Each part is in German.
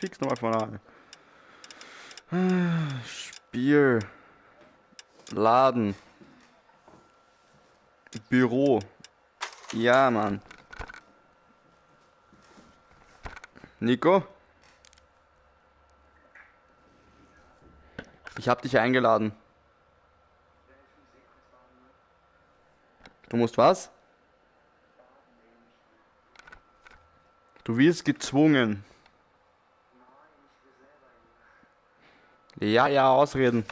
Fix nochmal von an. Spiel. Laden. Büro. Ja, Mann. Nico? Ich hab dich eingeladen. Du musst was? Du wirst gezwungen. Ja, ausreden.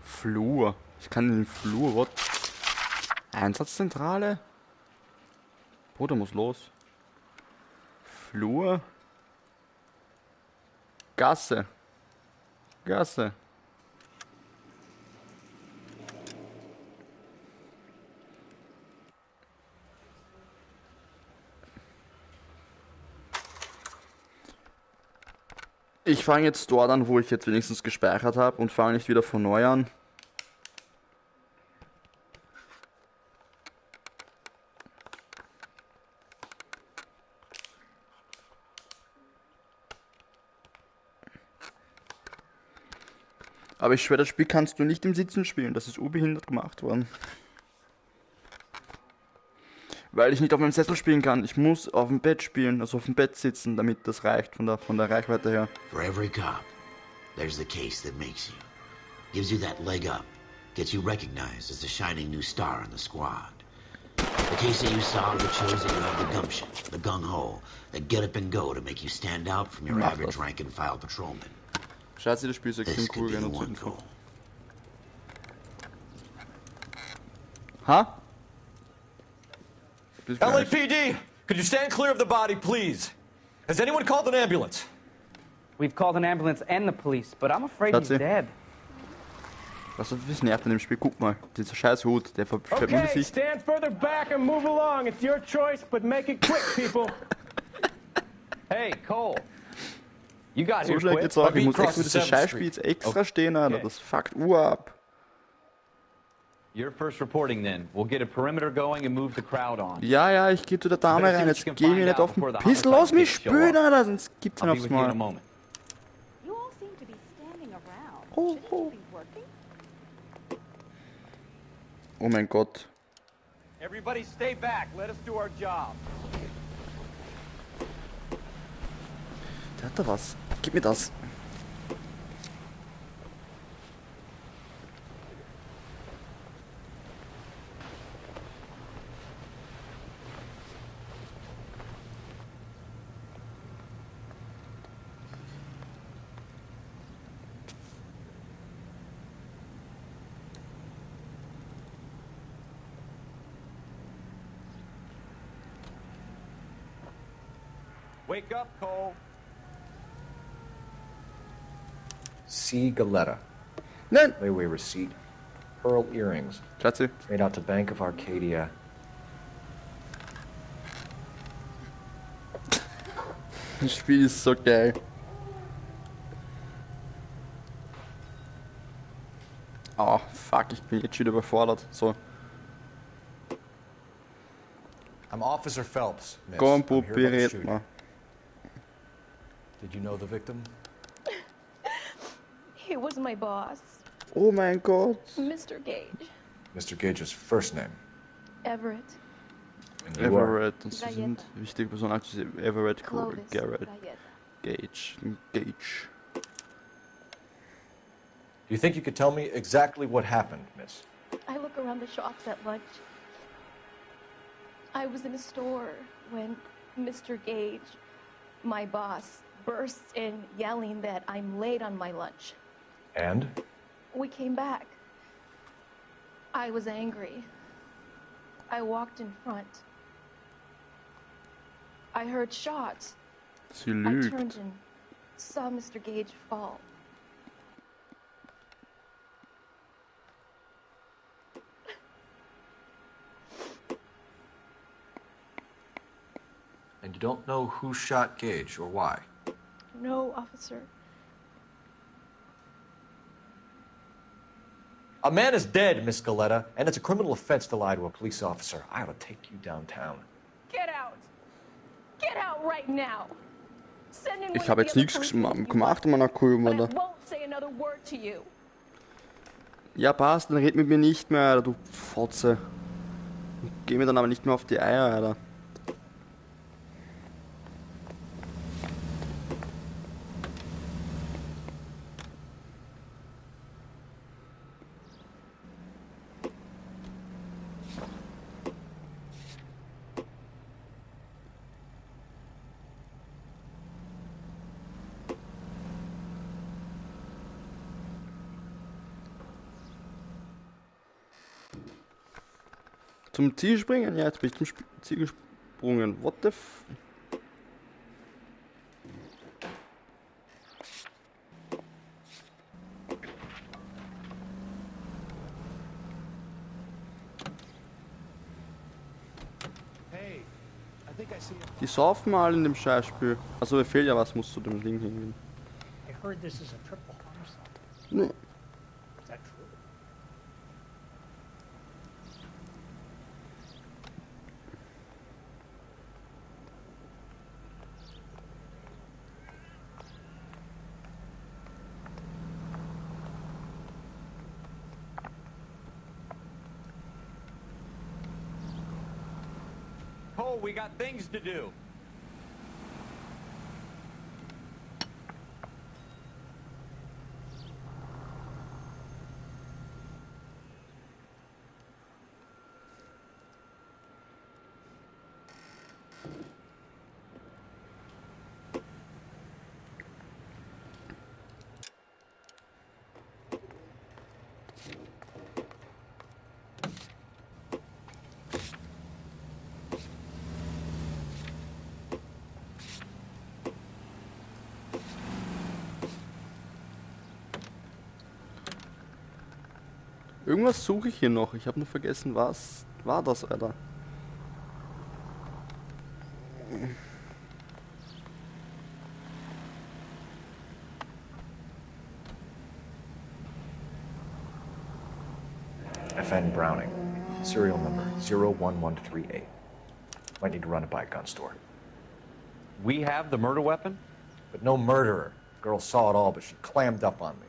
Flur. Ich kann in den Flur, what? Einsatzzentrale? Bruder muss los. Flur. Gasse. Gasse. Ich fange jetzt dort an, wo ich jetzt wenigstens gespeichert habe und fange nicht wieder von neu an. Aber ich schwöre, das Spiel kannst du nicht im Sitzen spielen. Das ist urbehindert gemacht worden. Weil ich nicht auf meinem Sessel spielen kann. Ich muss auf dem Bett spielen, also auf dem Bett sitzen, damit das reicht von der Reichweite her. For every cop, there's the case that makes you. Gives you that leg up. Gets you recognized as the shining new star in the squad. The case that you solved that shows that you have the gumption, the gung-ho, the get up and go to make you stand out from your average rank-and-file patrolman. Scheiße, das Spiel ist extrem cool, wenn du zu Ha? LAPD, could you stand clear of the body, please? Has anyone called an ambulance? We've called an ambulance and the police, but I'm afraid he's dead. Was nervt an dem Spiel? Guck mal, dieser scheiß Hut, der verfällt mir Okay, stand further back and move along. It's your choice, but make it quick, people. Hey, Cole. You got so here schnell quick. geht's auch. Ich muss extra dieses Scheißspiel jetzt extra stehen, Alter. Das fuckt ab. You're first reporting then. We'll get a perimeter going and move the crowd on. Ja, ich geh zu der Dame rein. Jetzt geh mir nicht auf den Piss. Lass mich spülen, Alter, sonst gibt's ihn aufs Mal. Oh mein Gott. Everybody stay back. Let us do our job. Der hat da was. Gib mir das. Wake up, Cole. C. Galetta. Nein. Layaway receipt. Pearl earrings. Schatzi. Made out to Bank of Arcadia. Das Spiel ist so geil. Oh, fuck, ich bin jetzt schon überfordert. So. I'm Officer Phelps, miss. Komm, I'm here about the red shooting. mal. Did you know the victim? He was my boss, Oh mein Gott. Mr. Gage. Mr. Gage's first name. Everett. And you are? Everett, das sind wichtige Personen. Everett, Clovis. Garrett, Galletta. Gage. Do you think you could tell me exactly what happened, miss? I look around the shops at lunch. I was in a store when Mr. Gage, my boss, bursts in yelling that I'm late on my lunch. And? We came back. I was angry. I walked in front. I heard shots. Sie I lügt. turned and saw Mr. Gage fall. And you don't know who shot Gage or why? No, officer. A man is dead, Miss Scaletta, and it's a criminal offense to lie to a police officer. I ought to take you downtown. Get out. Get out right now. Send in one Ich of habe the jetzt other nichts policemen if you gemacht want, in meiner Kurve, but I Alter. won't say another word to you. Ja, passt, dann red mit mir nicht mehr, Alter, du Fotze. Geh mir dann aber nicht mehr auf die Eier, Alter. Zum Ziel springen? Ja, jetzt bin ich zum Ziel gesprungen. What the f... Die saufen mal in dem Scheißspiel. Also mir fehlt ja was, muss zu dem Ding hingehen. I heard this is a triple homicide. Nee. Is that true? Cole, we got things to do. Irgendwas suche ich hier noch. Ich habe nur vergessen, was war das, Alter. FN Browning, serial number 01138. Might need to run it by a gun store. We have the murder weapon? But no murderer. Girl saw it all, but she clammed up on me.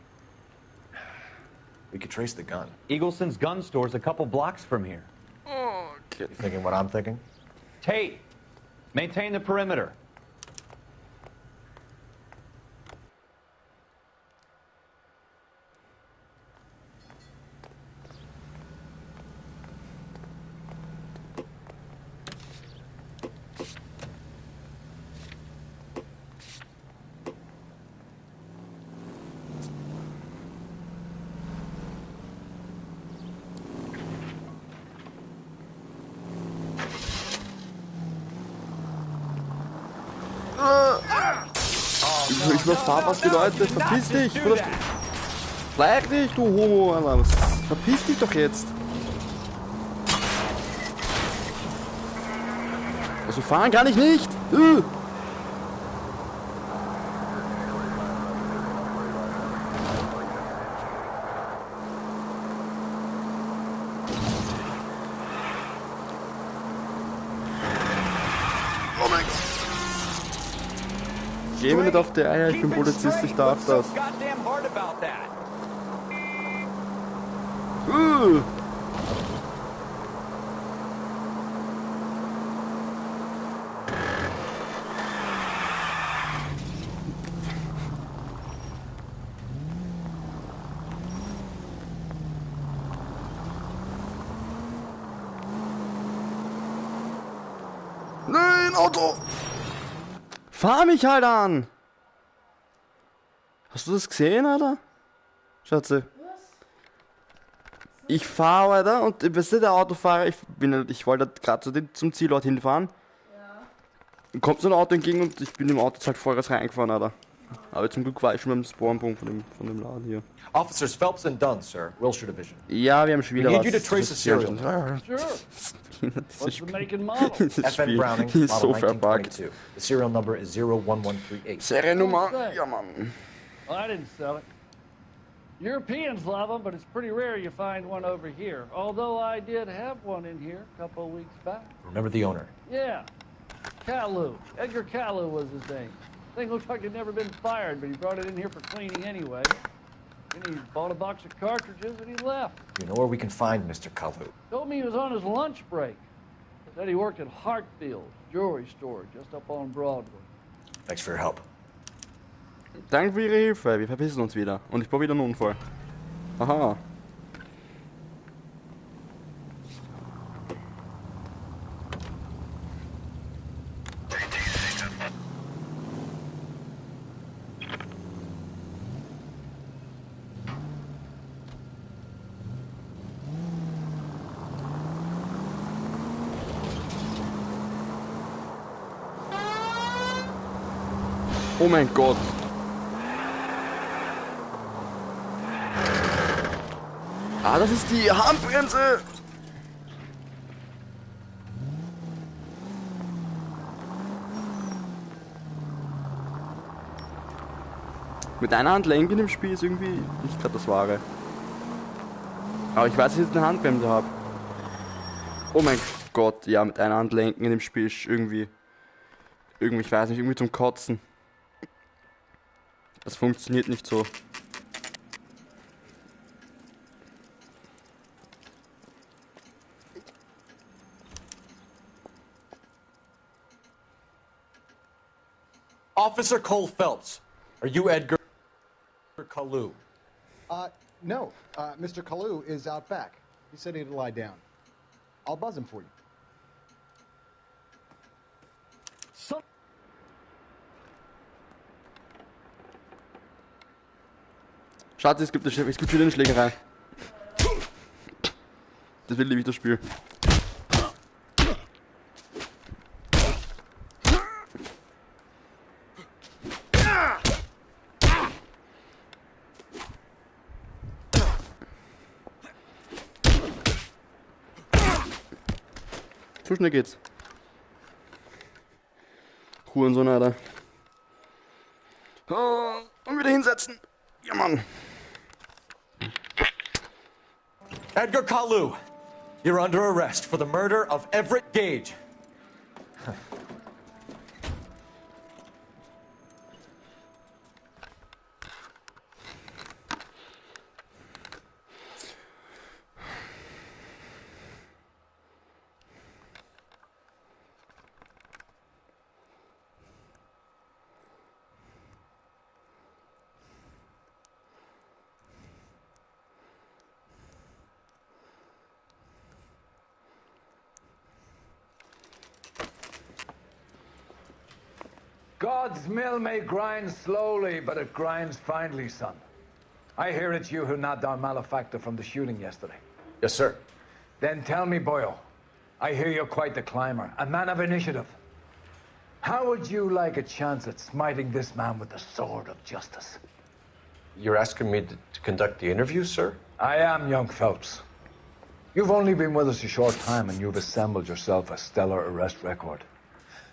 We could trace the gun. Eagleson's gun store's a couple blocks from here. You thinking what I'm thinking? Tate, maintain the perimeter. Ich überfahr was die Leute. Verpiss dich! Oder bleib dich, du Homo, Alter. Verpiss dich doch jetzt! Also fahren kann ich nicht! Oh mein Gott! Geh mir nicht auf die Eier, ich bin Polizist, ich darf das. Nein, Auto! Fahr mich halt an! Hast du das gesehen, Alter? Schatze. Ich fahre weiter und weißt du, der Autofahrer, ich wollte gerade zum Zielort hinfahren. Ja. Kommt so ein Auto entgegen und ich bin im Auto halt Vollgas reingefahren, Alter. Aber zum Glück war ich schon beim Spawnpunkt von dem Laden hier. Officers Phelps and Dunn, sir. Wilshire Division. Ja, wir haben schon wieder We was. need you to trace the serial. Sure. What's the make and model? FN Browning, ist so model verpackt. 1922. The serial number is 01138. Seriennummer? Ja, Mann. Well, I didn't sell it. Europeans love them, but it's pretty rare you find one over here. Although I did have one in here a couple of weeks back. Remember the owner? Yeah, Kalu. Edgar Kalu was his name. Thing looked like he'd never been fired, but he brought it in here for cleaning anyway. Then he bought a box of cartridges and he left. You know where we can find Mr. Kalu? Told me he was on his lunch break. Said he worked at Hartfield's jewelry store just up on Broadway. Thanks for your help. Danke für Ihre Hilfe. Wir verpissen uns wieder. Und ich baue wieder einen Unfall. Aha. Oh mein Gott. Ah, das ist die Handbremse. Mit einer Hand lenken im Spiel ist irgendwie nicht gerade das Wahre. Aber ich weiß, dass ich jetzt eine Handbremse habe. Oh mein Gott, ja, mit einer Hand lenken in dem Spiel ist irgendwie, ich weiß nicht, irgendwie zum Kotzen. Das funktioniert nicht so. Officer Cole Phelps, are you Edgar Kalu? No. Mr. Kalu is out back. He said he'd lie down. I'll buzz him for you. Schatz, es gibt wieder eine Schlägerei. Das will nämlich das Spiel. So schnell geht's. Hurensohn, Alter. Oh, und wieder hinsetzen. Ja, Mann. Edgar Kalu, you're under arrest for the murder of Everett Gage. God's mill may grind slowly, but it grinds finely, son. I hear it's you who nabbed our malefactor from the shooting yesterday. Yes, sir. Then tell me, boyo, I hear you're quite the climber, a man of initiative. How would you like a chance at smiting this man with the sword of justice? You're asking me to conduct the interview, sir? I am, young Phelps. You've only been with us a short time, and you've assembled yourself a stellar arrest record.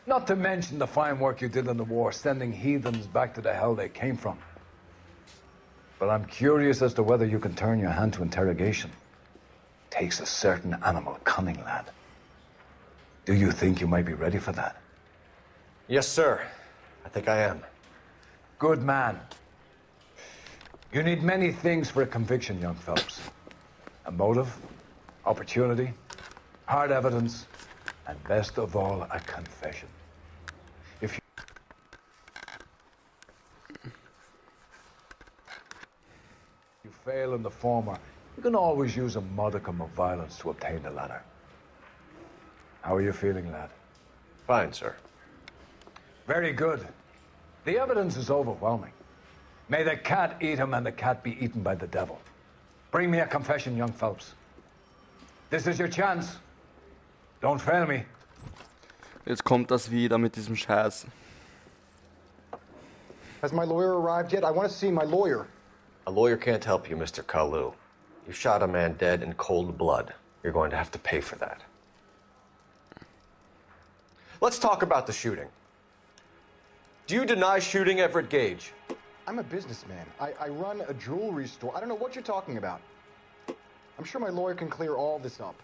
Not to mention the fine work you did in the war, sending heathens back to the hell they came from. But I'm curious as to whether you can turn your hand to interrogation. Takes a certain animal cunning, lad. Do you think you might be ready for that? Yes, sir. I think I am. Good man. You need many things for a conviction, young Phelps. A motive, opportunity, hard evidence, and best of all, a confession. If you fail in the former, you can always use a modicum of violence to obtain the latter. How are you feeling, lad? Fine, sir. Very good. The evidence is overwhelming. May the cat eat him and the cat be eaten by the devil. Bring me a confession, young Phelps. This is your chance. Don't fail me. Jetzt kommt das wieder mit diesem Scheiß. Has my lawyer arrived yet? I want to see my lawyer. A lawyer can't help you, Mr. Kalu. You shot a man dead in cold blood. You're going to have to pay for that. Let's talk about the shooting. Do you deny shooting Everett Gage? I'm a businessman. I run a jewelry store. I don't know what you're talking about. I'm sure my lawyer can clear all this up.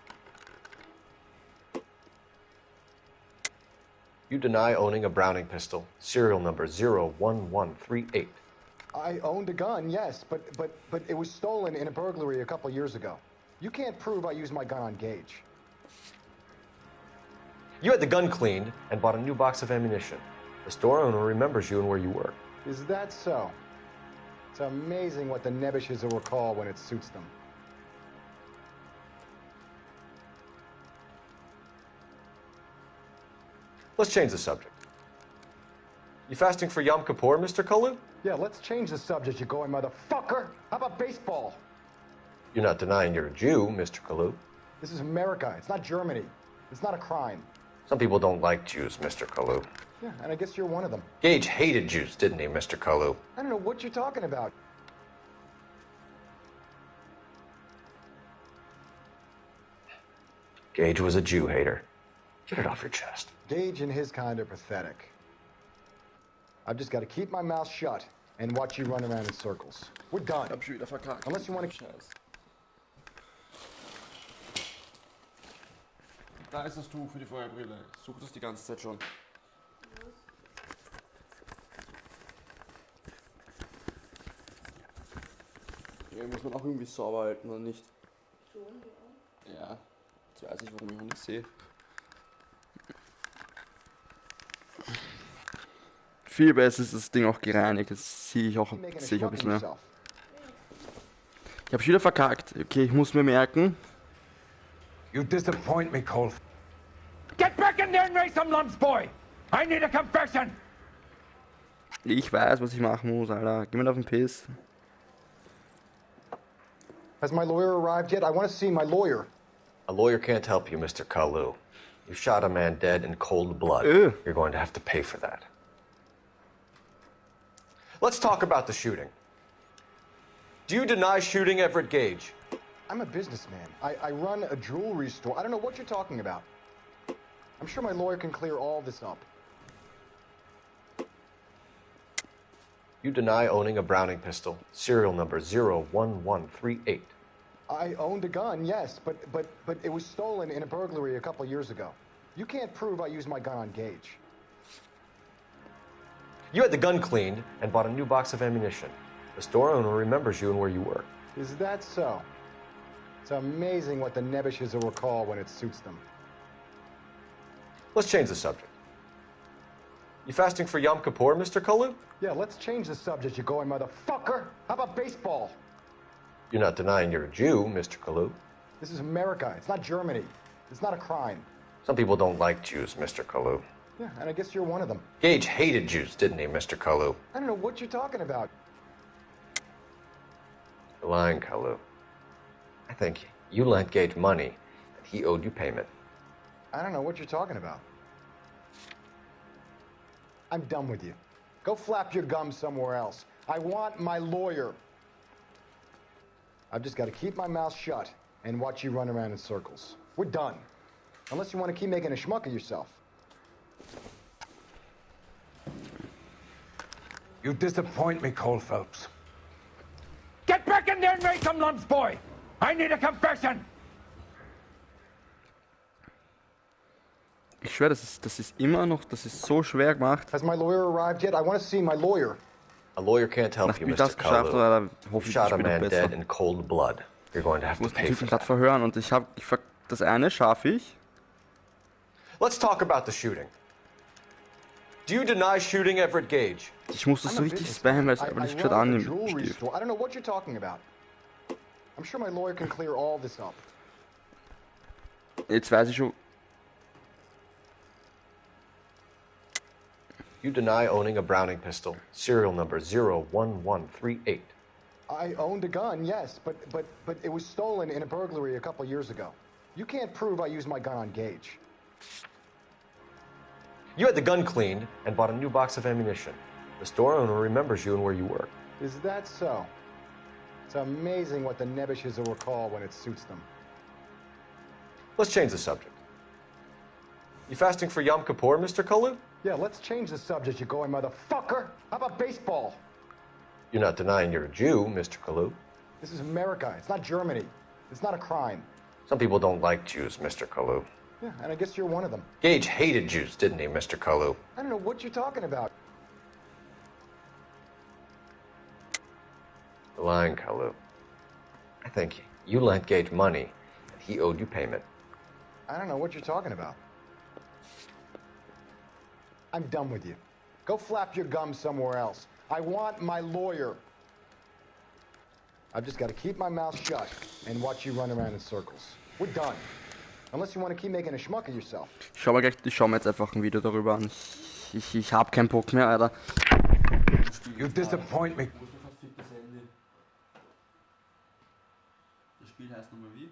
You deny owning a Browning pistol, serial number 01138. I owned a gun, yes, but it was stolen in a burglary a couple years ago. You can't prove I used my gun on Gage. You had the gun cleaned and bought a new box of ammunition. The store owner remembers you and where you work. Is that so? It's amazing what the nebbishes will recall when it suits them. Let's change the subject. You fasting for Yom Kippur, Mr. Kalu? Yeah, let's change the subject, you going motherfucker. How about baseball? You're not denying you're a Jew, Mr. Kalu. This is America. It's not Germany. It's not a crime. Some people don't like Jews, Mr. Kalu. Yeah, and I guess you're one of them. Gage hated Jews, didn't he, Mr. Kalu? I don't know what you're talking about. Gage was a Jew hater. Get it off your chest. Gage and his kind are pathetic. I've just got to keep my mouth shut and watch you run around in circles. We're done. Hab schon wieder verkackt. Unless you want to... Scheiße. Da ist das Tuch für die Feuerbrille. Ich suche das die ganze Zeit schon. Ja, muss man auch irgendwie sauber halten, oder nicht? Schon, ja. Jetzt weiß ich, warum ich ihn nicht sehe. Viel besser ist das Ding auch gereinigt. Das sehe ich auch ein bisschen mehr. Ich habe schon wieder verkackt. Okay, ich muss mir merken. You disappoint me, Cole. Get back in there and raise some lumps, boy! I need a confession! Ich weiß, was ich machen muss, Alter. Geh mal auf den Piss. Has my lawyer arrived yet? I want to see my lawyer. A lawyer can't help you, Mr. Kalu. You shot a man dead in cold blood. You're going to have to pay for that. Let's talk about the shooting. Do you deny shooting Everett Gage? I'm a businessman. I run a jewelry store. I don't know what you're talking about. I'm sure my lawyer can clear all this up. You deny owning a Browning pistol, serial number 01138. I owned a gun, yes, but it was stolen in a burglary a couple years ago. You can't prove I used my gun on Gage. You had the gun cleaned and bought a new box of ammunition. The store owner remembers you and where you work. Is that so? It's amazing what the nebbishes will recall when it suits them. Let's change the subject. You fasting for Yom Kippur, Mr. Kalu? Yeah, let's change the subject, you going motherfucker. How about baseball? You're not denying you're a Jew, Mr. Kalu. This is America. It's not Germany. It's not a crime. Some people don't like Jews, Mr. Kalu. Yeah, and I guess you're one of them. Gage hated Jews, didn't he, Mr. Kalu? I don't know what you're talking about. You're lying, Kalu. I think you lent Gage money, and he owed you payment. I don't know what you're talking about. I'm done with you. Go flap your gums somewhere else. I want my lawyer. I've just got to keep my mouth shut and watch you run around in circles. We're done. Unless you want to keep making a schmuck of yourself. You disappoint me, Cole Phelps. Get back in there and raise some lumps, boy! I need a confession! Ich schwöre, das ist immer noch, das ist so schwer gemacht. Has my lawyer arrived yet? I want to see my lawyer. A lawyer can't help you, Mr. Kalu. You shot a man dead in cold blood. You're going to have to pay for that. Verhören und das eine schaffe ich. Let's talk about the shooting. Do you deny shooting Everett Gage? Ich muss das so richtig spammen, weil es aber nicht gerade annimmt. I don't know what you're talking about. I'm sure my lawyer can clear all this up. Jetzt weiß ich schon. You deny owning a Browning pistol, serial number 01138. I owned a gun, yes, but it was stolen in a burglary a couple years ago. You can't prove I used my gun on Gage. You had the gun cleaned and bought a new box of ammunition. The store owner remembers you and where you work. Is that so? It's amazing what the nebbishes will recall when it suits them. Let's change the subject. You fasting for Yom Kippur, Mr. Kalu? Yeah, let's change the subject, you going motherfucker. How about baseball? You're not denying you're a Jew, Mr. Kalu. This is America. It's not Germany. It's not a crime. Some people don't like Jews, Mr. Kalu. Yeah, and I guess you're one of them. Gage hated Jews, didn't he, Mr. Kalu? I don't know what you're talking about. You're lying, Kalu. I think you lent Gage money, and he owed you payment. I don't know what you're talking about. I'm done with you. Go flap your gums somewhere else. I want my lawyer. I've just got to keep my mouth shut and watch you run around in circles. We're done. Unless you want to keep making a schmuck of yourself. Ich schau mir jetzt einfach ein Video darüber an. Ich hab keinen Bock mehr, Alter. You disappoint me. Das Spiel heißt nochmal wie?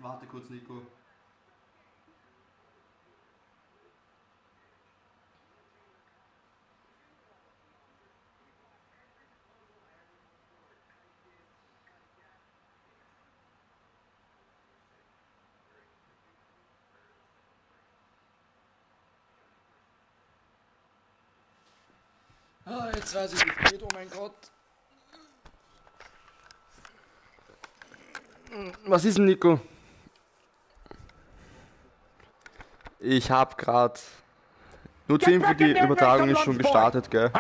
Warte kurz, Nico. Ah, jetzt weiß ich, wie es geht, oh mein Gott. Was ist denn, Nico? Ich hab grad... Nur zur Info, die Übertragung ist schon gestartet, gell?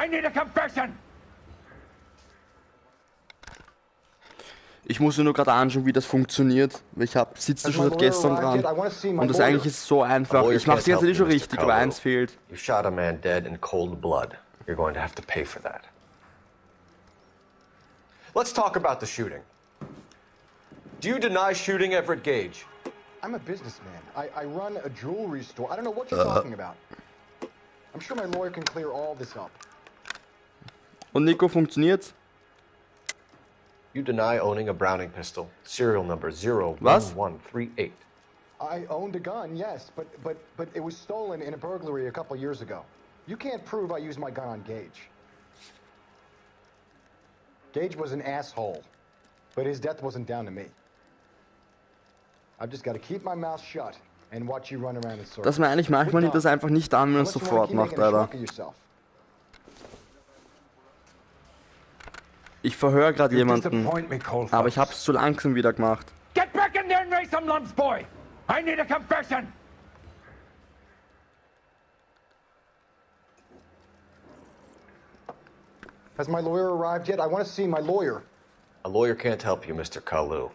Ich muss nur gerade anschauen, wie das funktioniert. Ich sitze schon seit gestern dran. Und das eigentlich ist so einfach. Ich mach's jetzt nicht schon richtig, aber eins fehlt. You shot a man dead in cold blood. You're going to have to pay for that. Let's talk about the shooting. Do you deny shooting Everett Gage? I'm a businessman. I run a jewelry store. I don't know what you're talking about. I'm sure my lawyer can clear all this up. Und Nico, funktioniert's? You deny owning a Browning pistol, serial number 01138. I owned a gun, yes, but it was stolen in a burglary a couple years ago. You can't prove I used my gun on Gage. Gage was an asshole, but his death wasn't down to me. I've just got to keep my mouth shut and watch you run around in circles. Dass man eigentlich manchmal nimmt das einfach nicht an, wenn man es sofort macht, Alter. Ich verhöre gerade jemanden, aber ich hab's zu langsam wieder gemacht. Get back in there and raise some lumps, boy! I need a confession! Has my lawyer arrived yet? I want to see my lawyer. A lawyer can't help you, Mr. Kalu.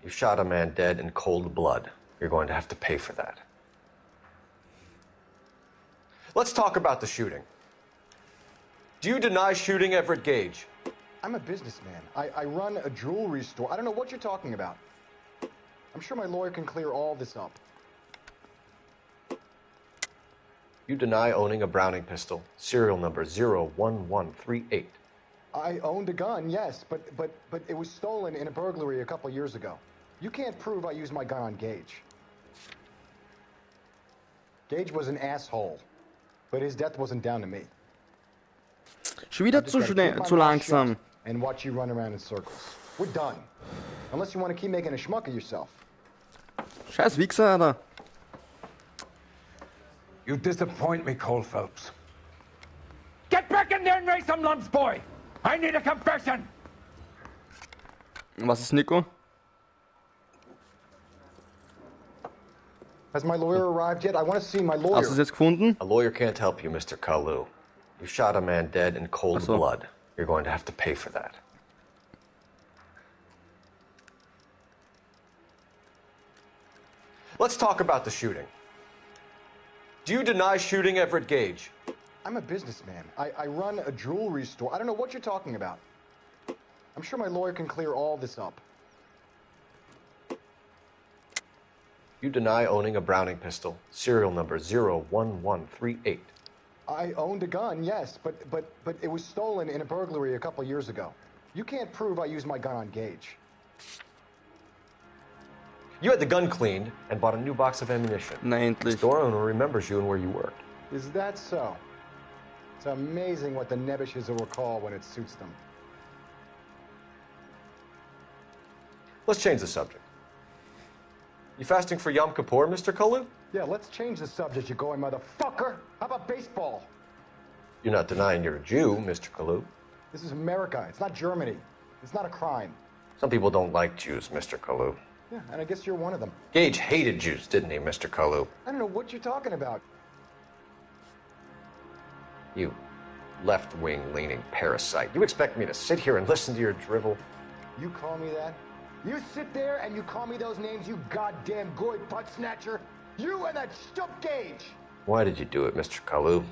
You shot a man dead in cold blood. You're going to have to pay for that. Let's talk about the shooting. Do you deny shooting Everett Gage? I'm a businessman. I run a jewelry store. I don't know what you're talking about. I'm sure my lawyer can clear all this up. You deny owning a Browning pistol, serial number 01138. I owned a gun, yes, but it was stolen in a burglary a couple years ago. You can't prove I used my gun on Gage. Gage was an asshole, but his death wasn't down to me. Schon wieder zu schnell, zu langsam. And watch you run around in circles. We're done. Unless you want to keep making a schmuck of yourself. Scheiß Wichser, Alter. You disappoint me, Cole Phelps. Get back in there and raise some lumps, boy! I need a confession! Was ist Nico? Has my lawyer arrived yet? I want to see my lawyer. Hast du es jetzt gefunden? A lawyer can't help you, Mr. Kalu. You shot a man dead in cold blood. You're going to have to pay for that. Let's talk about the shooting. Do you deny shooting Everett Gage? I'm a businessman. I run a jewelry store. I don't know what you're talking about. I'm sure my lawyer can clear all this up. You deny owning a Browning pistol, serial number 01138. I owned a gun, yes, but it was stolen in a burglary a couple years ago. You can't prove I used my gun on Gage. You had the gun cleaned and bought a new box of ammunition. Na The endlich. store owner remembers you and where you worked. Is that so? It's amazing what the Nebishes will recall when it suits them. Let's change the subject. You fasting for Yom Kippur, Mr. Kalu? Yeah, let's change the subject, you going motherfucker. How about baseball? You're not denying you're a Jew, Mr. Kalu. This is America. It's not Germany. It's not a crime. Some people don't like Jews, Mr. Kalu. Yeah, and I guess you're one of them. Gage hated Jews, didn't he, Mr. Kalu? I don't know what you're talking about. You left-wing leaning parasite. You expect me to sit here and listen to your drivel? You call me that? You sit there and you call me those names, you goddamn goy butt snatcher? You and that stump Gage! Why did you do it, Mr. Kalu?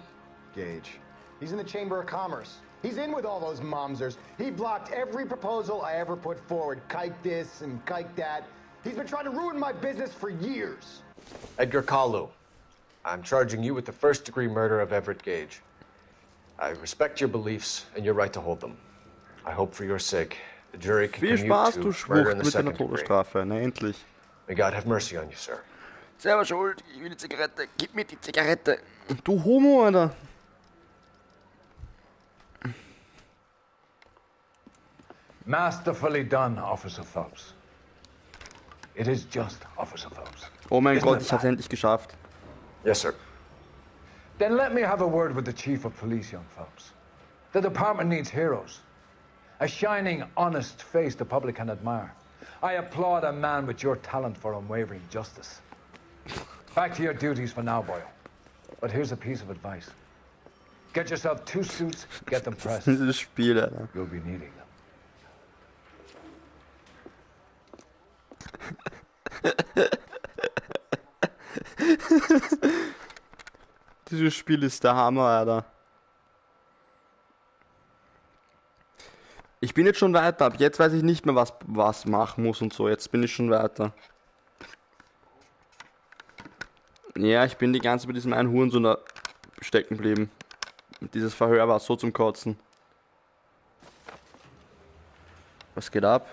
Gage. He's in the Chamber of Commerce. He's in with all those momsers. He blocked every proposal I ever put forward. Kike this and kike that. He's been trying to ruin my business for years. Edgar Kalu, I'm charging you with the first-degree murder of Everett Gage. I respect your beliefs and your right to hold them. I hope for your sake the jury can Viel commute Spaß, du to murder Schwucht, in the mit deiner second degree. Todesstrafe. Na endlich. May God have mercy on you, sir. Selber schuld, ich will die Zigarette. Gib mir die Zigarette. Du Homo, Alter. Masterfully done, Officer Phelps. It is just Officer Phelps. Oh mein Isn't Gott, it ich hab's endlich geschafft. Yes, sir. Then let me have a word with the Chief of Police, young Phelps. The department needs heroes. A shining, honest face the public can admire. I applaud a man with your talent for unwavering justice. Back to your duties for now, boy. But here's a piece of advice. Get yourself 2 suits, get them pressed. Dieses Spiel, Alter. You'll be needing them. Dieses Spiel ist der Hammer, Alter. Ich bin jetzt schon weiter. Ab jetzt weiß ich nicht mehr, was machen muss und so. Jetzt bin ich schon weiter. Ja, ich bin die ganze Zeit bei diesem einen Hurensohn da stecken geblieben. Und dieses Verhör war so zum Kotzen. Was geht ab?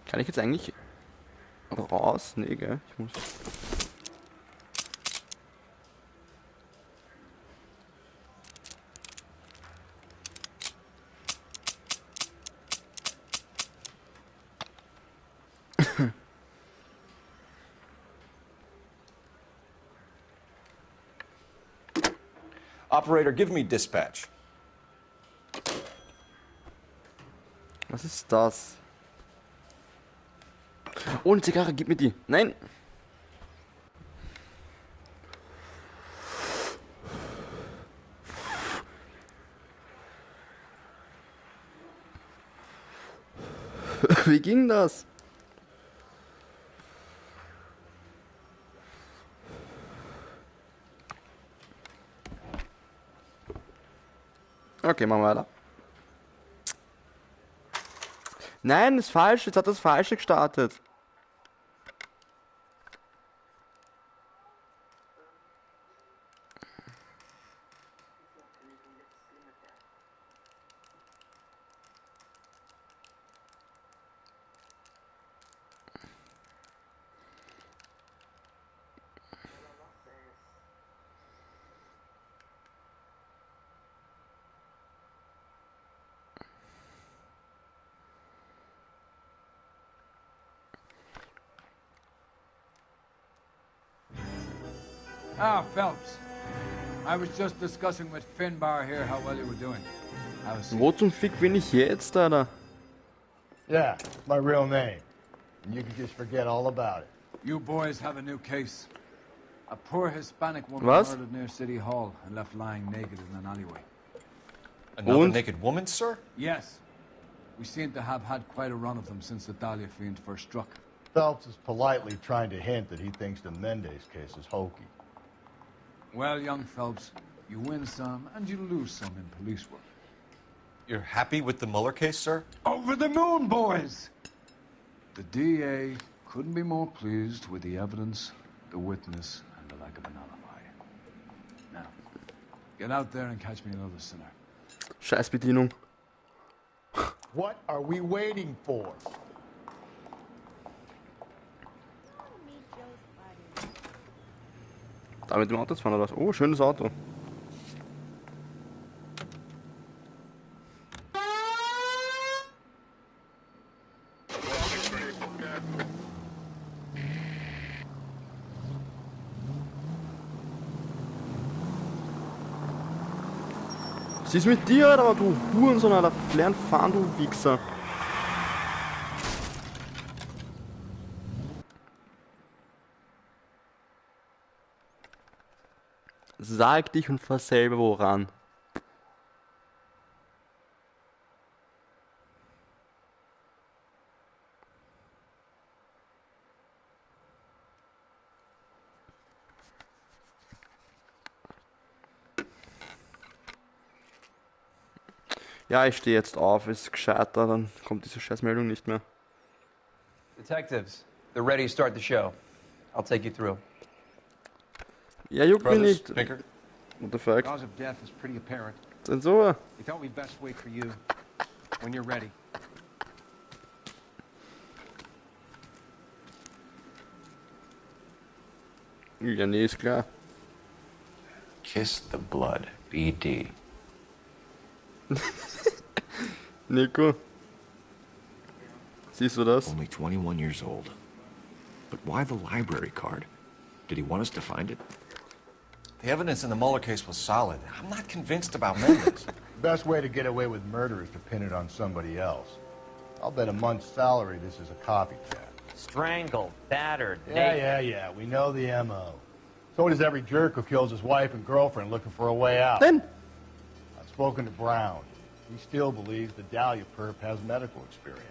Kann ich jetzt eigentlich raus? Nee, gell? Ich muss... Operator, give me dispatch. Was ist das? Oh, eine Zigarre, gib mir die. Nein! Wie ging das? Okay, machen wir weiter. Nein, ist falsch. Jetzt hat das Falsche gestartet. Ah, Phelps. I was just discussing with Finbar here how well you were doing. I was Wo zum Fick bin ich jetzt, Alter? Yeah, my real name. And you can just forget all about it. You boys have a new case. A poor Hispanic woman Was? murdered near City Hall and left lying naked in an alleyway. Another Und? naked woman, sir? Yes. We seem to have had quite a run of them since the Dahlia fiend first struck. Phelps is politely trying to hint that he thinks the Mendez case is hokey. Well, young Phelps, you win some and you lose some in police work. You're happy with the Mueller case, sir? Over the moon, boys! The DA couldn't be more pleased with the evidence, the witness, and the lack of an alibi. Now, get out there and catch me another sinner. Scheiß Bedienung. What are we waiting for? Da mit dem Auto fahren oder was? Oh, schönes Auto. Was ist mit dir, Alter, du Hurensohn, Alter? Lern fahren, du Wichser. Sag dich und fahr selber woran. Ja, ich stehe jetzt auf, ist gescheiter, dann kommt diese Scheißmeldung nicht mehr. Detectives, they're ready to start the show. I'll take you through. Ja, juckt mich nicht. Pinker? What the fuck? Cause of death is pretty apparent. Zensur. We thought we'd best wait for you when you're ready. Ja, nee, ist klar. Kiss the blood, BD. Nico. Siehst du das? Only 21 years old. But why the library card? Did he want us to find it? The evidence in the Mueller case was solid. I'm not convinced about Mendez. Best way to get away with murder is to pin it on somebody else. I'll bet a month's salary this is a copycat. Strangled, battered, Yeah. We know the M.O. So does every jerk who kills his wife and girlfriend looking for a way out. Then? I've spoken to Brown. He still believes the Dahlia perp has medical experience.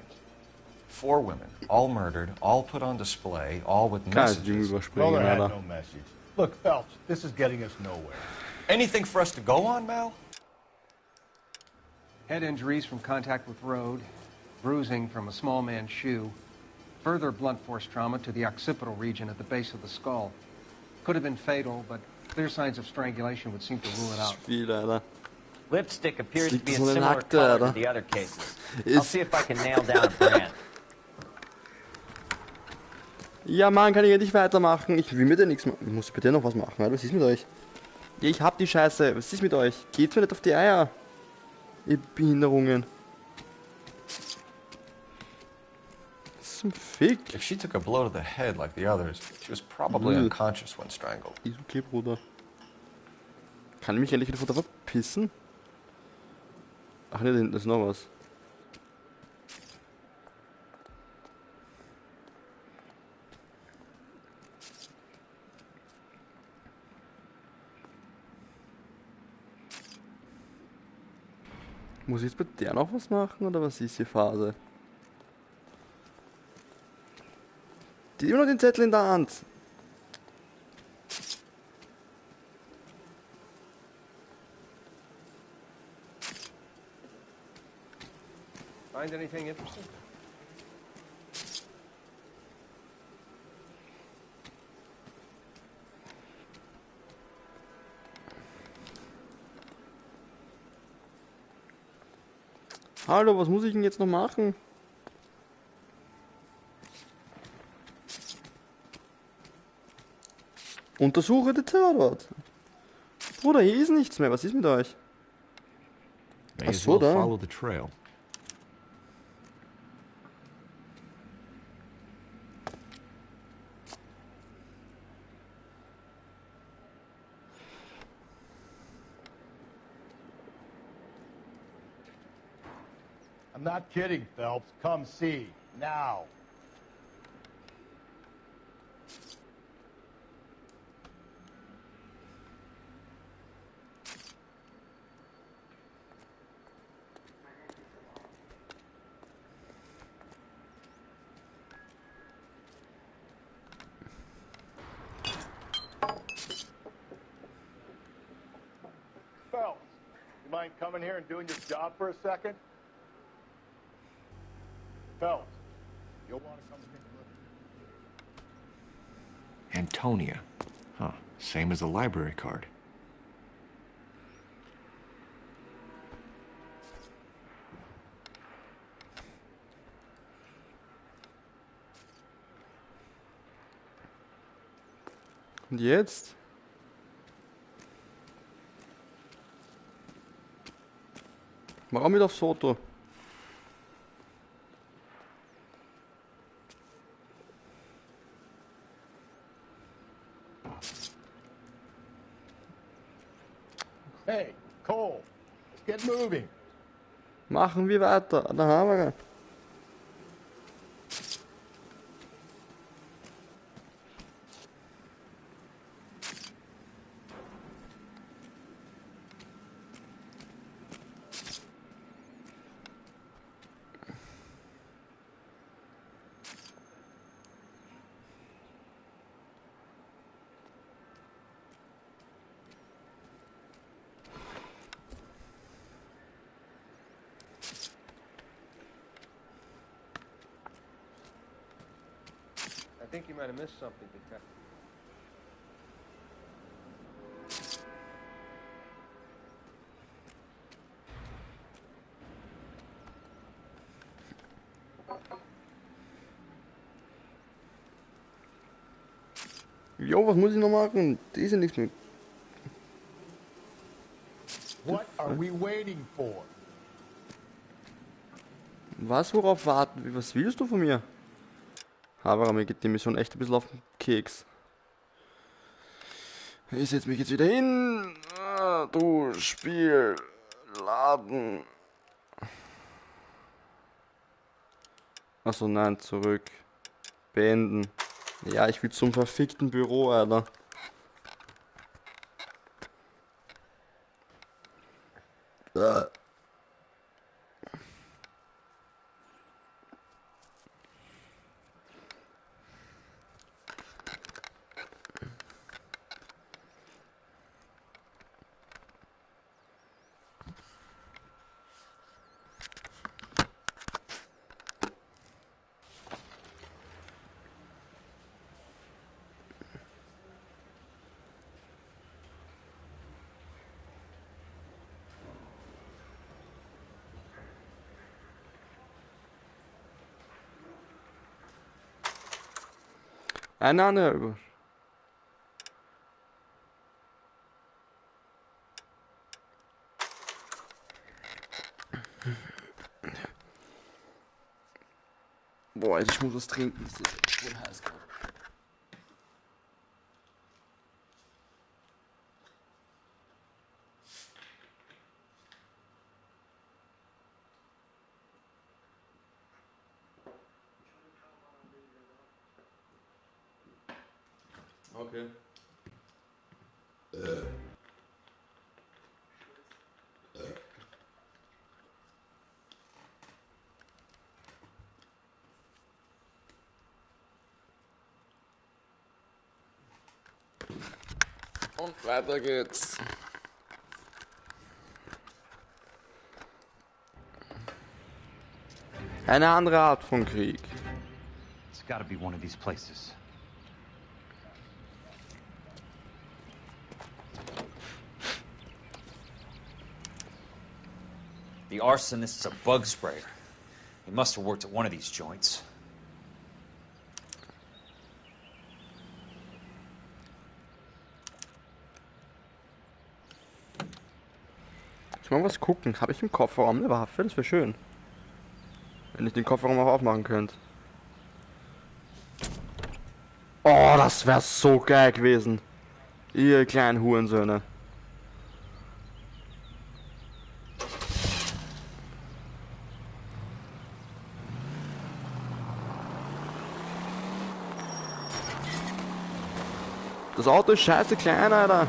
4 women, all murdered, all put on display, all with Kann ich messages. Well, there had Alter. no message. Look, Phelps, this is getting us nowhere. Anything for us to go on, Mal? Head injuries from contact with road, bruising from a small man's shoe, further blunt force trauma to the occipital region at the base of the skull. Could have been fatal, but clear signs of strangulation would seem to rule it out. Viel, Alter. Lipstick appears to Liegt be a so eine similar Akte, color Alter. to the other cases. I'll Ist- see if I can nail down a brand. Ja, Mann, kann ich endlich weitermachen? Ich will mit dir nichts machen. Ich muss bei dir noch was machen, Alter. Was ist mit euch? Ja, ich hab die Scheiße. Was ist mit euch? Geht mir nicht auf die Eier. Ihr Behinderungen. Was zum Fick? If she took a blow to the head like the others, she was probably Ugh. unconscious when strangled. Ist okay, Bruder. Kann ich mich endlich wieder von da verpissen? Ach ne, da hinten ist noch was. Muss ich jetzt bei der noch was machen oder was ist die Phase? Die hat immer noch den Zettel in der Hand. Find anything interesting? Hallo, was muss ich denn jetzt noch machen? Untersuche den Tatort. Bruder, hier ist nichts mehr. Was ist mit euch? May Ach as so, well da. follow the trail. I'm not kidding, Phelps. Come see. Now. Phelps, you mind coming here and doing your job for a second? Phelps, you'll want to come take a look. Antonia. Huh. Same as the library card. Und jetzt? Mach auch mit aufs Foto. Hey, Cole, let's get moving. Machen wir weiter. Da haben wir ihn. I think you might have missed something, Detective. Jo, was muss ich noch machen? Da ist ja nichts mehr. What are we waiting for? Was, worauf warten? Was willst du von mir? Aber mir geht die Mission echt ein bisschen auf den Keks. Ich setze mich jetzt wieder hin. Du, Spiel. Laden. Achso, nein, zurück. Beenden. Ja, ich will zum verfickten Büro, Alter. Nein. Boah, ich muss was trinken. Das ist echt voll heiß gerade. Okay. Und weiter geht's. Eine andere Art von Krieg. It's gotta be one of these places. The arsonist's a bug sprayer. He must have worked at one of these joints. Ich mal was gucken. Habe ich im Kofferraum eine Waffe? Das wäre schön. Wenn ich den Kofferraum auch aufmachen könnte. Oh, das wäre so geil gewesen. Ihr kleinen Hurensöhne. Das Auto ist scheiße klein, Alter.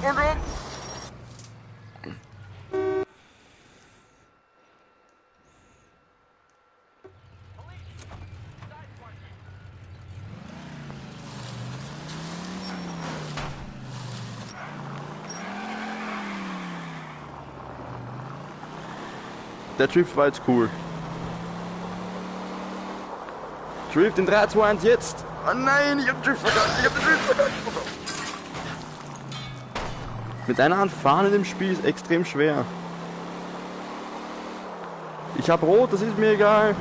Oh Gott! Der Drift war jetzt cool. Drift in 3, 2, 1 jetzt! Oh nein, ich hab den Drift verkackt! Ich hab den Drift verkackt! Mit einer Hand fahren in dem Spiel ist extrem schwer. Ich hab Rot, das ist mir egal.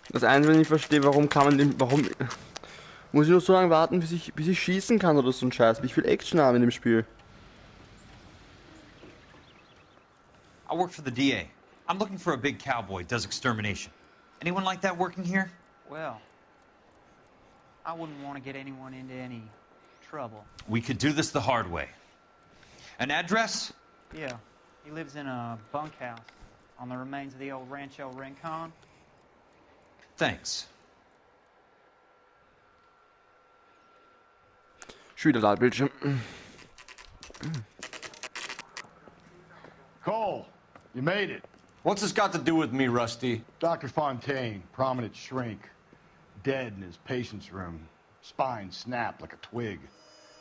Das Einzige, was ich nicht verstehe, warum kann man den, warum muss ich nur so lange warten, bis ich schießen kann oder so ein Scheiß? Wie viel Action haben in dem Spiel? I work for the DA. I'm looking for a big cowboy, does extermination. Anyone like that working here? Well, I wouldn't want to get anyone into any trouble. We could do this the hard way. An address? Yeah, he lives in a bunkhouse on the remains of the old Rancho Rincon. Thanks. Schon wieder Ladbildschirm. Cole, you made it. What's this got to do with me, Rusty? Dr. Fontaine, prominent shrink, dead in his patient's room. Spine snapped like a twig.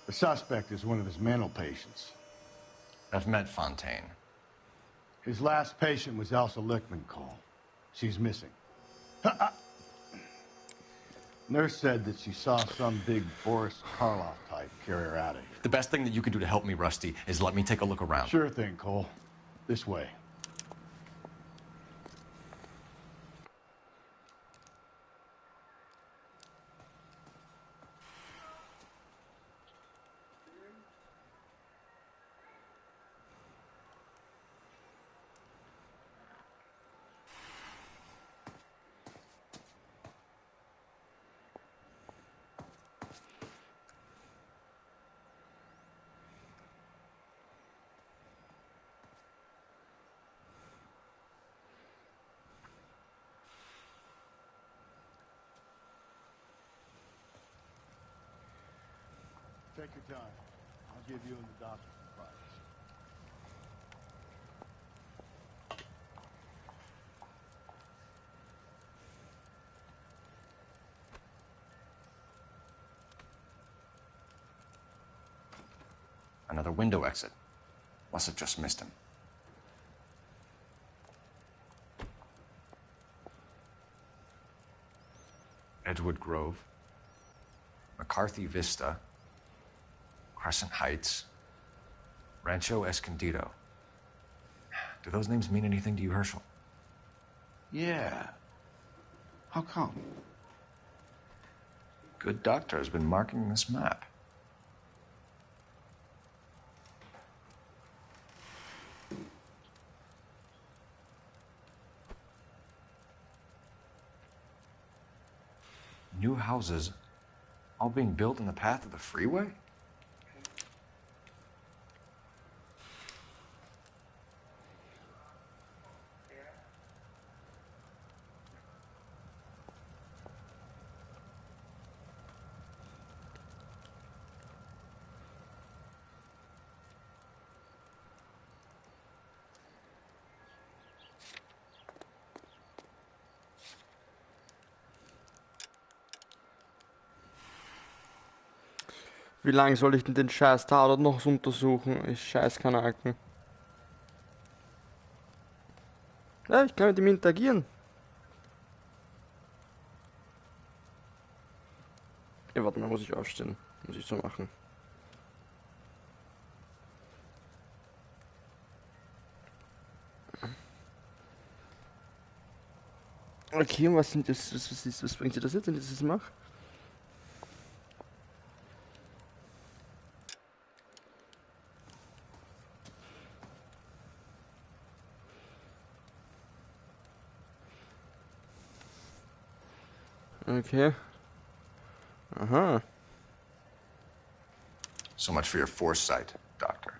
The suspect is one of his mental patients. I've met Fontaine. His last patient was Elsa Lickman, Cole. She's missing. Nurse said that she saw some big Boris Karloff type carry her out of here. The best thing that you can do to help me, Rusty, is let me take a look around. Sure thing, Cole. This way. Take your time. I'll give you and the doctor some privacy. Another window exit. Must have just missed him. Edgewood Grove. McCarthy Vista. Crescent Heights. Rancho Escondido. Do those names mean anything to you, Herschel? Yeah. How come? Good doctor has been marking this map. New houses All being built in the path of the freeway? Wie lange soll ich denn den scheiß Tatort noch untersuchen? Ich scheiß Kanaken. Ja, ich kann mit ihm interagieren. Ja, warte mal, muss ich aufstehen. Muss ich so machen. Okay, und was bringt dir das jetzt, wenn ich das mache? Okay. Aha. So much for your foresight, Doctor.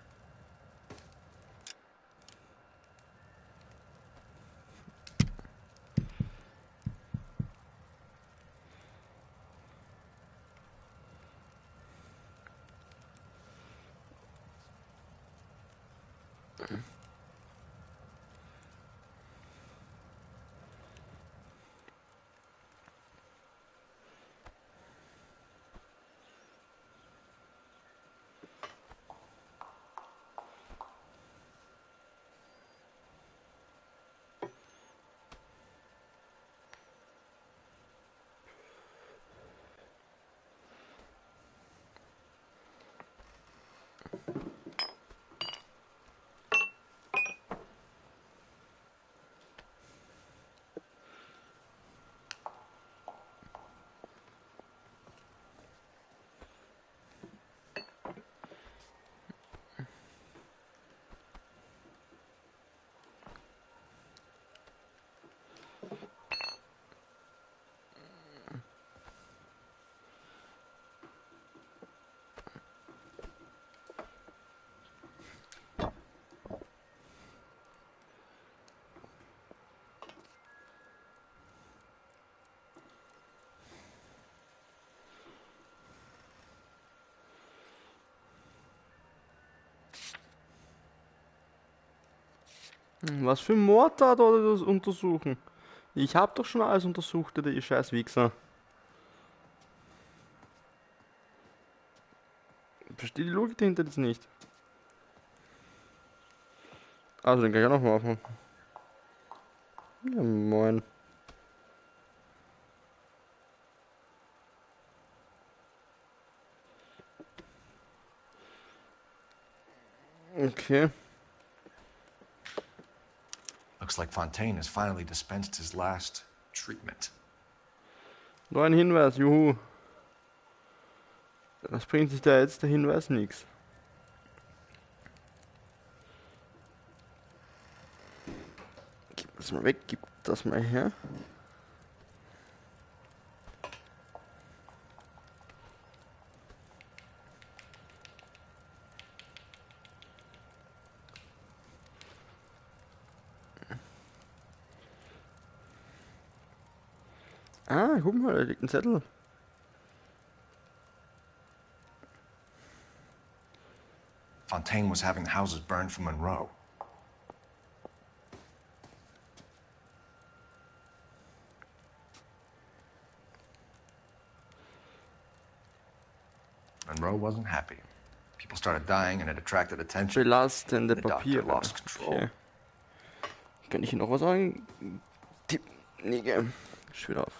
Was für ein Mordtat oder das untersuchen? Ich hab doch schon alles untersucht, ihr scheiß Wichser. Ich verstehe die Logik dahinter jetzt nicht. Also den kann ich auch noch mal aufmachen. Ja, moin. Okay. Looks like Fontaine has finally dispensed his last treatment. Nur ein Hinweis, juhu. Was bringt sich da jetzt der Hinweis? Nix. Gib das mal weg, gib das mal her. Ah, guck mal, da liegt ein Zettel. Fontaine was having the houses burned for Monroe. Monroe wasn't happy. People started dying and it attracted attention. Belastende The doctor Papiere. lost control. Okay. Kann ich hier noch was sagen? Nee, schön auf.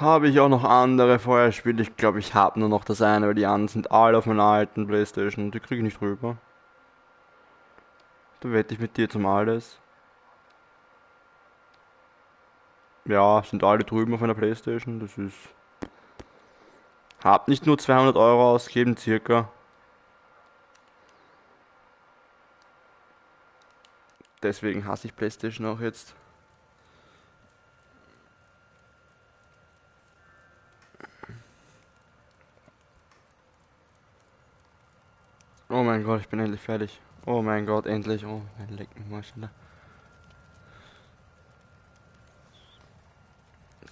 Habe ich auch noch andere Feuerspiele? Ich glaube, ich habe nur noch das eine, weil die anderen sind alle auf meiner alten Playstation. Die kriege ich nicht rüber. Da wette ich mit dir zum alles. Ja, sind alle drüben auf meiner Playstation. Das ist... Hab nicht nur 200 Euro ausgegeben, circa. Deswegen hasse ich Playstation auch jetzt. Oh mein Gott, ich bin endlich fertig. Oh mein Gott, endlich. Oh, leck mich mal schneller.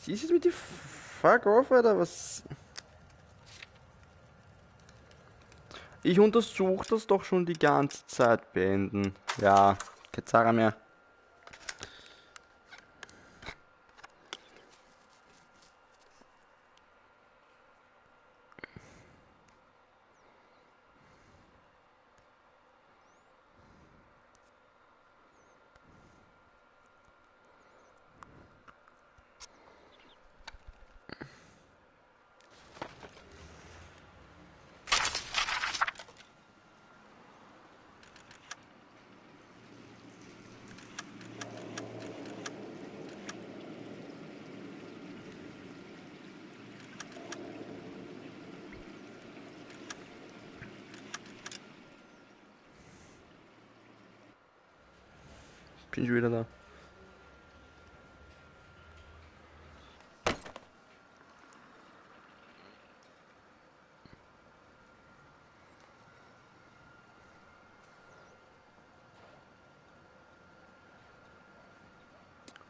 Siehst du mit die Fuck off, Alter? Was? Ich untersuche das doch schon die ganze Zeit beenden. Ja, keine Sache mehr. Bin schon wieder da.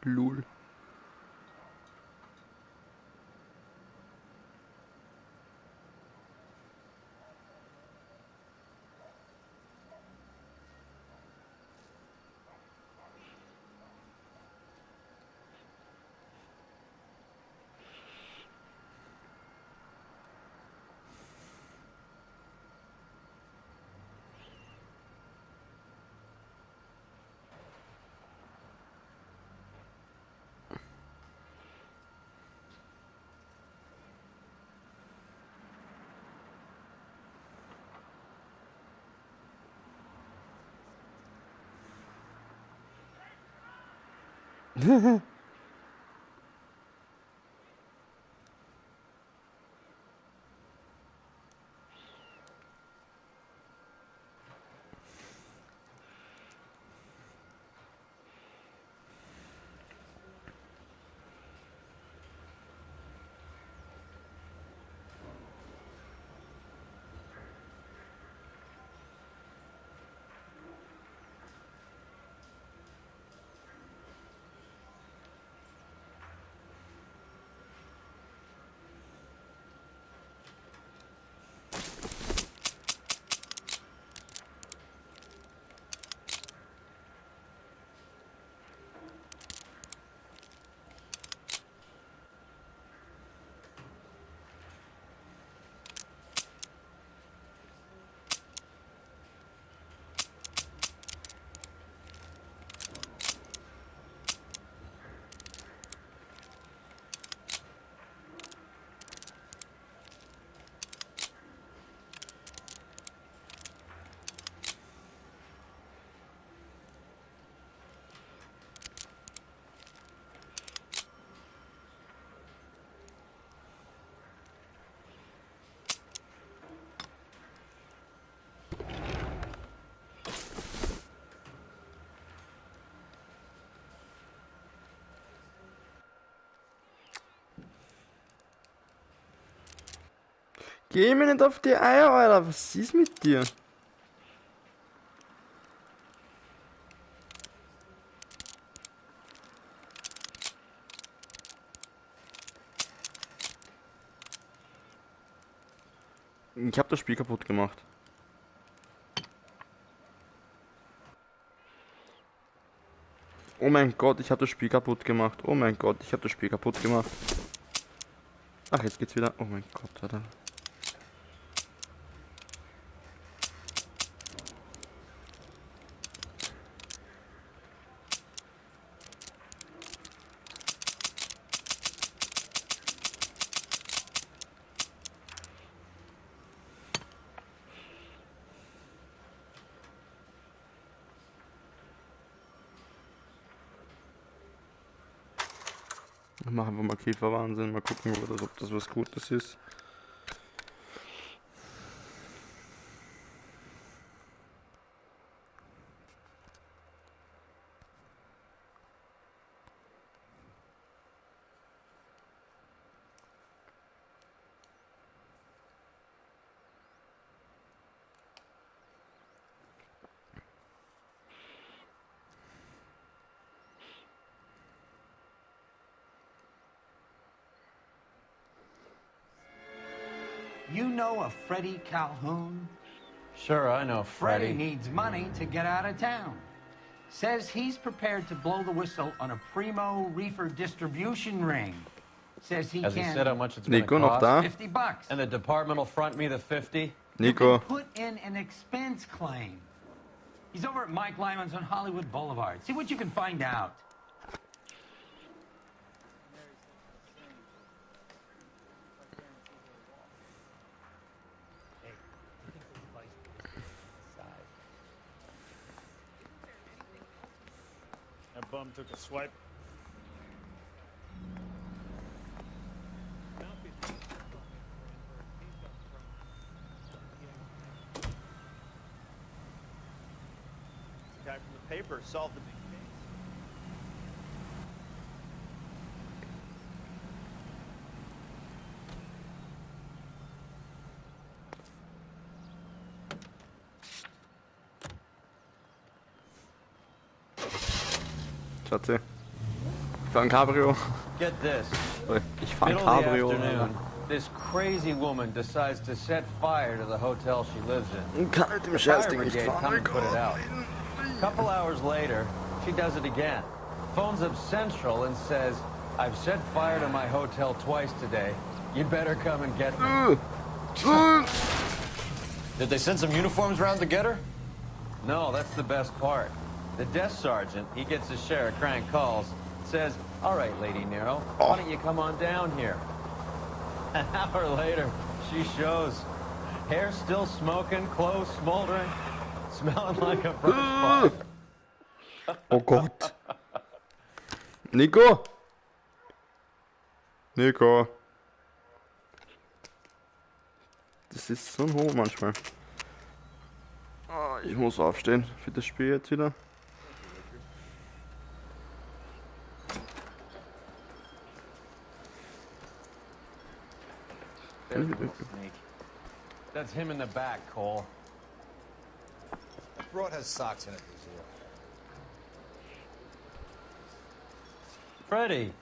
Lul. Geh mir nicht auf die Eier, Alter. Was ist mit dir? Ich hab das Spiel kaputt gemacht. Oh mein Gott, ich hab das Spiel kaputt gemacht. Oh mein Gott, ich hab das Spiel kaputt gemacht. Ach, jetzt geht's wieder. Oh mein Gott, Alter. Machen wir mal Kieferwahnsinn, mal gucken, ob das was Gutes ist. You know a Freddie Calhoun? Sure, I know Freddie Freddie. needs money to get out of town. Says he's prepared to blow the whistle on a primo reefer distribution ring. Says he Has he can... said how much it's going to Nico noch da? cost? $50. And the department will front me the 50? Nico. Put in an expense claim. He's over at Mike Lyman's on Hollywood Boulevard. See what you can find out. That bum took a swipe. The guy from the paper solved the big case. Schatzi. Ich fahr ein Cabrio. Get this. Ich fahr ein Middle of the Cabrio. afternoon, this crazy woman decides to set fire to the hotel she lives in. Kann mit dem The Scheiß fire Ding nicht brigade fahren. come and put it out. A couple hours later, she does it again. Phones up Central and says, I've set fire to my hotel twice today. You'd better come and get me. Did they send some uniforms around to get her? No, that's the best part. The desk sergeant, he gets his share of crank calls, says, all right, Lady Nero, why don't you come on down here? An hour later, she shows. Hair still smoking, clothes smoldering, smelling like a brush fire. Oh Gott. Nico? Nico. Das ist so ein Hoch manchmal. Oh, ich muss aufstehen für das Spiel jetzt wieder. That's him in the back, Cole. That broad has socks in it, Lucille. Freddie,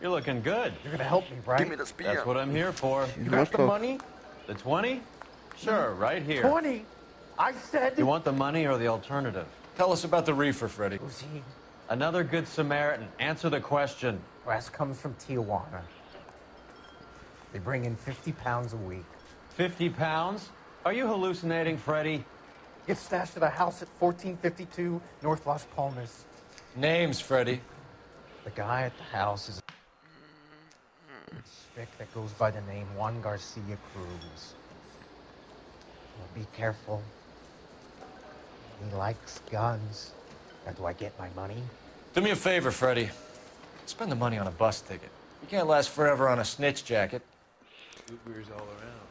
you're looking good. You're gonna help me, right? Give me the spear. That's what I'm here for. You got the money? The 20? Sure, right here. 20? I said... You want the money or the alternative? Tell us about the reefer, Freddie. Who's he? Another good Samaritan. Answer the question. Wes comes from Tijuana. They bring in 50 pounds a week. 50 pounds? Are you hallucinating, Freddie? It's stashed at a house at 1452 North Las Palmas. Names, Freddie. The guy at the house is a spick that goes by the name Juan Garcia Cruz. Well, be careful. He likes guns. Now, do I get my money? Do me a favor, Freddie. Spend the money on a bus ticket. You can't last forever on a snitch jacket. Boot beers all around.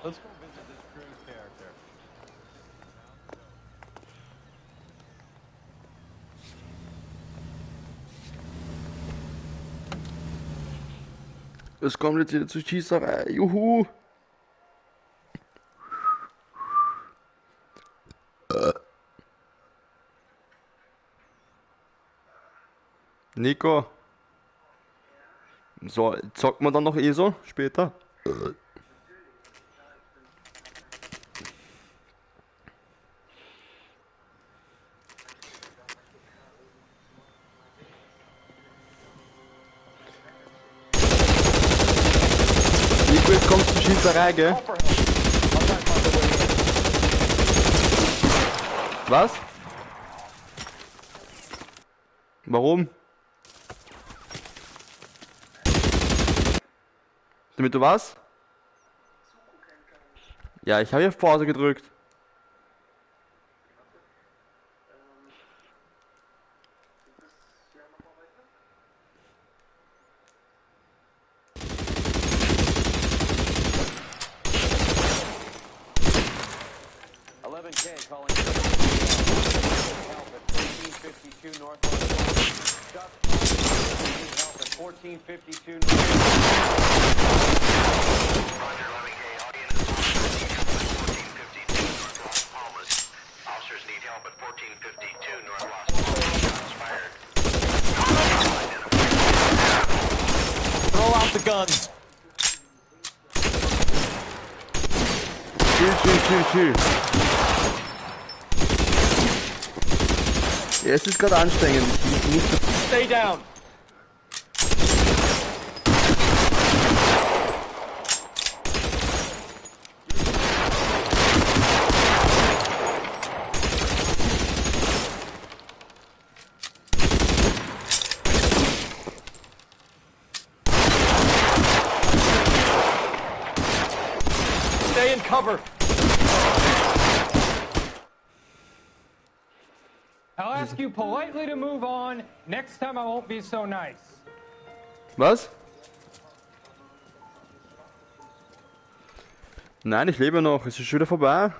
Let's go visit this Cruz character. Es kommt jetzt wieder zur Schießerei. Juhu. Nico. So, zockt man dann noch eh so später? Nico, jetzt kommst du Schießerei, gell? Was? Warum? Damit du was? Ja, ich habe hier auf Pause gedrückt. Throw out the guns. Chill. Ja, es ist gerade anstrengend. Ich muss Stay down. Stay in cover. I'll ask you politely to move on. Next time I won't be so nice. Was? Nein, ich lebe noch. Es ist schon wieder vorbei.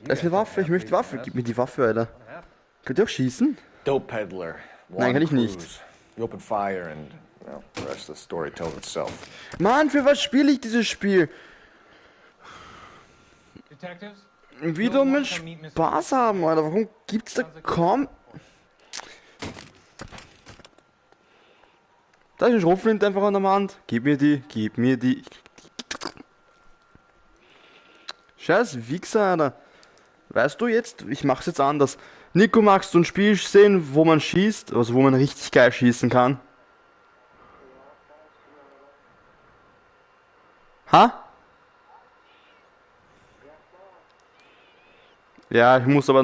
Da ist eine Waffe. Ich möchte Waffe. Gib mir die Waffe, Alter. Könnt ihr auch schießen? Dope peddler. Nein, kann ich nicht. You open fire and, well, the rest of the story tells itself. Mann, für was spiele ich dieses Spiel? Detectives? Wieder mit Spaß haben, Alter. Warum gibt's da kaum... Da ist ein Schrotflinte einfach an der Wand. Gib mir die. Scheiß Wichser, Alter. Weißt du jetzt, ich mach's jetzt anders. Nico, magst du ein Spiel sehen, wo man schießt? Also wo man richtig geil schießen kann? Ha? Ja, ich muss aber